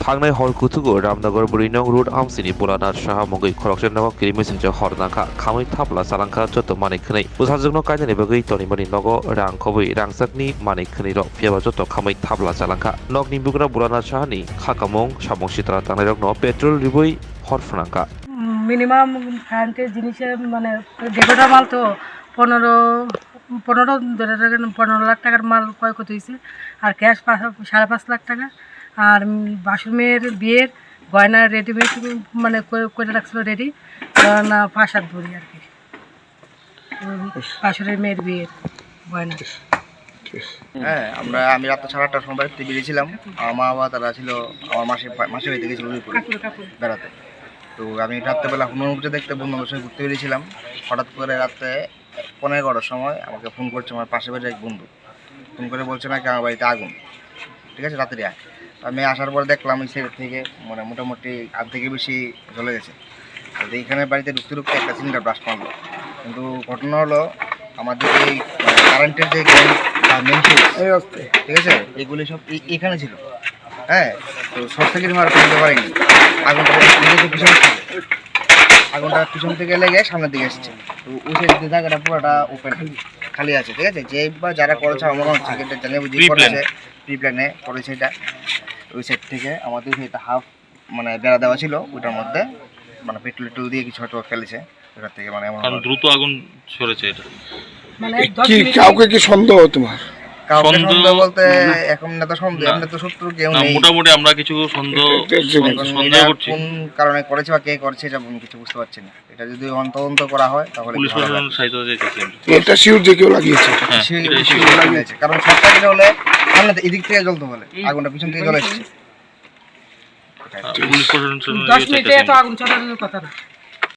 थांनाय हर कुथुगु रामनगर बुरिनं रुट आमसिनि पुराना साहा मंगै खरकसे नगो किरिमिसजो हरनाखा खामै थाबला सालांखा जत मानै खनै बुसाजोंनो कायनानि बगै तनिमानि नगो रां खबै रांसाकनि मानै खनै र फियाबा जत खामै थाबला सालांखा नगनि बुग्रा पुराना साहानि खाकामं सामं सितरा थांनाय रगनो पेट्रोल रिबुई हरफुनांखा মিনিমাম কারেন্টের জিনিসের মানে দেড়টা মাল তো পনেরো পনেরো ধরে রাখেন 15 লাখ টাকার মাল ক্ষয়ক্ষতি হয়েছে আর ক্যাশ 5.5 লাখ টাকা আর বাসুর মেয়ের বিয়ের গয়না রেডিমেড মানে করে রাখছিল রেডি না 5-7 ভরি আর কি বাসুরের মেয়ের বিয়ের গয়না। হ্যাঁ আমি রাত 8:30টার সময় বাড়িতে বেরিয়েছিলাম। আমার মা বাবা তারা ছিল আমার মাসির বাড়িতে গেছিল বেড়াতে। তো আমি রাত্রেবেলা হনুমানপুরে দেখতে বন্ধুদের সঙ্গে ঘুরতে বেরিয়েছিলাম। হঠাৎ করে রাত্রে 11:15টার সময় আমাকে ফোন করছে আমার পাশে বাড়ির এক বন্ধু, ফোন করে বলছে নাকি আমার বাড়িতে আগুন। ঠিক আছে, রাত্রে আমি আসার পর দেখলাম ওই সাইড থেকে মানে মোটামুটি আধ থেকে বেশি জ্বলে গেছে। এইখানে বাড়িতে ঢুকতে একটা সিলিন্ডার ব্লাস্ট মারলো। কিন্তু ঘটনা হলো আমাদের এই কারেন্টের যে মেন সুইচ, ঠিক আছে, এগুলি সব এখানে ছিল। হ্যাঁ, তো শর্ট সার্কিট মারা ফেলতে পারেনি। আগুনটা পিছন থেকে লেগে সামনের দিকে এসেছে। তো ওই সাইড জায়গাটা পুরোটা ওপেন খালি আছে। ঠিক আছে, যে বা যারা করেছে আমার হচ্ছে এটা জানিয়ে বুঝিয়ে করেছে, প্রি প্ল্যানে করেছে। এটা ওই সাইড থেকে আমাদের সেটা হাফ মানে বেড়া দেওয়া ছিল, ওইটার মধ্যে মানে পেট্রোল দিয়ে কিছু হয়তো ফেলেছে ওটার থেকে। মানে দ্রুত আগুন ছড়েছে। এটা মানে কাউকে কি সন্দেহ তোমার? সন্দেহ বলতে এখন না তো সন্দেহ, এমনি তো শত্রু কেউ নেই। মোটামুটি আমরা কিছু সন্দেহ করছি কোন কারণে করেছে বা কে করছে এটা আমি কিছু বুঝতে পারছি না। এটা যদি তদন্ত করা হয় তাহলে পুলিশ প্রশাসন সাহায্য চাইছে। এটা শিওর যে কেউ লাগিয়েছে, লাগিয়েছে। কারণ শর্ট সার্কিট হলে সামনে এদিক থেকে জ্বলতে বলে, আগুনটা পিছন থেকে জ্বলে এসেছে। পুলিশ প্রশাসন 10 মিনিটে এত আগুন ছড়ানোর কথা না।